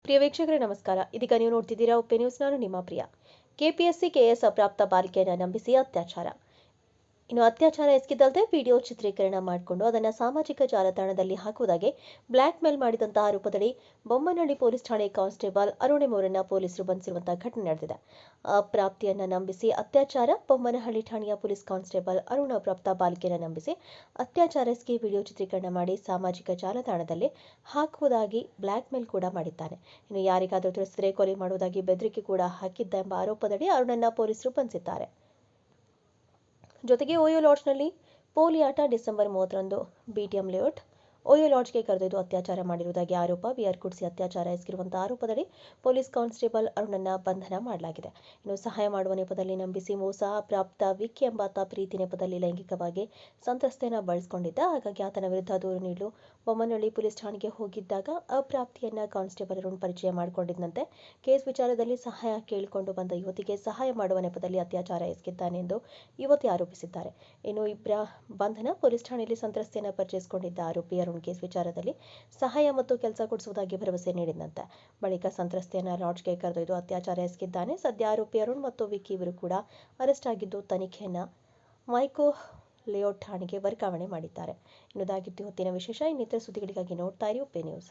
ಪ್ರಿಯ ವೀಕ್ಷಕರೇ ನಮಸ್ಕಾರ. ಇದೀಗ ನೀವು ನೋಡ್ತಿದ್ದೀರಾ ಉಪ್ಪೆ ನ್ಯೂಸ್. ನಾನು ನಿಮ್ಮ ಪ್ರಿಯ. ಕೆಪಿಎಸ್ಸಿ ಕೆಎಎಸ್ ಅಪ್ರಾಪ್ತ ಬಾಲಿಕೆಯನ್ನು ನಂಬಿಸಿ ಅತ್ಯಾಚಾರ. ಇನ್ನು ಅತ್ಯಾಚಾರ ಎಸಗಿದಲ್ಲದೆ ವಿಡಿಯೋ ಚಿತ್ರೀಕರಣ ಮಾಡಿಕೊಂಡು ಅದನ್ನು ಸಾಮಾಜಿಕ ಜಾಲತಾಣದಲ್ಲಿ ಹಾಕುವುದಾಗಿ ಬ್ಲ್ಯಾಕ್ ಮೇಲ್ ಮಾಡಿದಂತಹ ಆರೋಪದಡಿ ಬೊಮ್ಮನಹಳ್ಳಿ ಪೊಲೀಸ್ ಠಾಣೆ ಕಾನ್ಸ್ಟೇಬಲ್ ಅರುಣಿಮ್ ಅವರನ್ನ ಪೊಲೀಸರು ಬಂಧಿಸಿರುವಂತಹ ಘಟನೆ ನಡೆದಿದೆ. ಅಪ್ರಾಪ್ತಿಯನ್ನ ನಂಬಿಸಿ ಅತ್ಯಾಚಾರ. ಬೊಮ್ಮನಹಳ್ಳಿ ಠಾಣೆಯ ಪೊಲೀಸ್ ಕಾನ್ಸ್ಟೇಬಲ್ ಅರುಣ್ ಅಪ್ರಾಪ್ತ ಬಾಲಿಕೆಯನ್ನು ನಂಬಿಸಿ ಅತ್ಯಾಚಾರ ಎಸಗಿ ವಿಡಿಯೋ ಚಿತ್ರೀಕರಣ ಮಾಡಿ ಸಾಮಾಜಿಕ ಜಾಲತಾಣದಲ್ಲಿ ಹಾಕುವುದಾಗಿ ಬ್ಲ್ಯಾಕ್ ಮೇಲ್ ಕೂಡ ಮಾಡಿದ್ದಾನೆ. ಇನ್ನು ಯಾರಿಗಾದರೂ ತಿಳಿಸಿದರೆ ಕೊಲೆ ಮಾಡುವುದಾಗಿ ಬೆದರಿಕೆ ಕೂಡ ಹಾಕಿದ್ದ ಎಂಬ ಆರೋಪದಡಿ ಅರುಣನ್ನ ಪೊಲೀಸರು ಬಂಧಿಸಿದ್ದಾರೆ. ಜೊತೆಗೆ ಓಯೋ ಲಾಡ್ಜ್ನಲ್ಲಿ ಪೋಲಿ ಆಟ ಡಿಸೆಂಬರ್ 30ರಂದು ಬಿಟಿಎಂ ಲೇಔಟ್ ಓಯೋ ಲಾಡ್ಜ್ಗೆ ಕರೆದೊಯ್ದು ಅತ್ಯಾಚಾರ ಮಾಡಿರುವುದಾಗಿ ಆರೋಪ. ವಿಆರ್ ಕುಡಿಸಿ ಅತ್ಯಾಚಾರ ಎಸಗಿರುವಂತಹ ಆರೋಪದಡಿ ಪೊಲೀಸ್ ಕಾನ್ಸ್ಟೇಬಲ್ ಅರುಣನ್ನ ಬಂಧನ ಮಾಡಲಾಗಿದೆ. ಇನ್ನು ಸಹಾಯ ಮಾಡುವ ನೆಪದಲ್ಲಿ ನಂಬಿಸಿ ಮೋಸ. ಅಪ್ರಾಪ್ತ ವಿಕ್ಕಿ ಎಂಬಾತ ಪ್ರೀತಿ ನೆಪದಲ್ಲಿ ಲೈಂಗಿಕವಾಗಿ ಸಂತ್ರಸ್ತೆಯನ್ನು ಬಳಸಿಕೊಂಡಿದ್ದ. ಹಾಗಾಗಿ ಆತನ ವಿರುದ್ಧ ದೂರು ನೀಡಲು ಬೊಮ್ಮನಹಳ್ಳಿ ಪೊಲೀಸ್ ಠಾಣೆಗೆ ಹೋಗಿದ್ದಾಗ ಅಪ್ರಾಪ್ತಿಯನ್ನ ಕಾನ್ಸ್ಟೇಬಲ್ ಅರುಣ್ ಪರಿಚಯ ಮಾಡಿಕೊಂಡಿದ್ದಂತೆ ಕೇಸ್ ವಿಚಾರದಲ್ಲಿ ಸಹಾಯ ಕೇಳಿಕೊಂಡು ಬಂದ ಯುವತಿಗೆ ಸಹಾಯ ಮಾಡುವ ನೆಪದಲ್ಲಿ ಅತ್ಯಾಚಾರ ಎಸಗಿದ್ದಾನೆ ಎಂದು ಯುವತಿ ಆರೋಪಿಸಿದ್ದಾರೆ. ಇನ್ನು ಇಬ್ಬರ ಬಂಧನ. ಪೊಲೀಸ್ ಠಾಣೆಯಲ್ಲಿ ಸಂತ್ರಸ್ತೆಯನ್ನು ಪರಿಚಯಿಸಿಕೊಂಡಿದ್ದ ಆರೋಪಿ ಅರುಣ್ ಕೇಸ್ ವಿಚಾರದಲ್ಲಿ ಸಹಾಯ ಮತ್ತು ಕೆಲಸ ಕೊಡಿಸುವುದಾಗಿ ಭರವಸೆ ನೀಡಿದಂತೆ ಬಳಿಕ ಸಂತ್ರಸ್ತೆಯನ್ನು ಲಾಡ್ಜ್ಗೆ ಕರೆದೊಯ್ದು ಅತ್ಯಾಚಾರ ಎಸಗಿದ್ದಾನೆ. ಸದ್ಯ ಆರೋಪಿ ಅರುಣ್ ಮತ್ತು ವಿಕ್ಕಿ ಇವರು ಕೂಡ ಅರೆಸ್ಟ್ ಆಗಿದ್ದು ತನಿಖೆಯನ್ನು ಮೈಕೋ ಲೇಔಟ್ ಠಾಣೆಗೆ ವರ್ಗಾವಣೆ ಮಾಡಿದ್ದಾರೆ. ಇನ್ನುದಾಗಿದ್ದು ಹೊತ್ತಿನ ವಿಶೇಷ. ಇನ್ನಿತರ ಸುದ್ದಿಗಳಿಗಾಗಿ ನೋಡ್ತಾ ಇರಿ ಉಪ್ಪೆ ನ್ಯೂಸ್.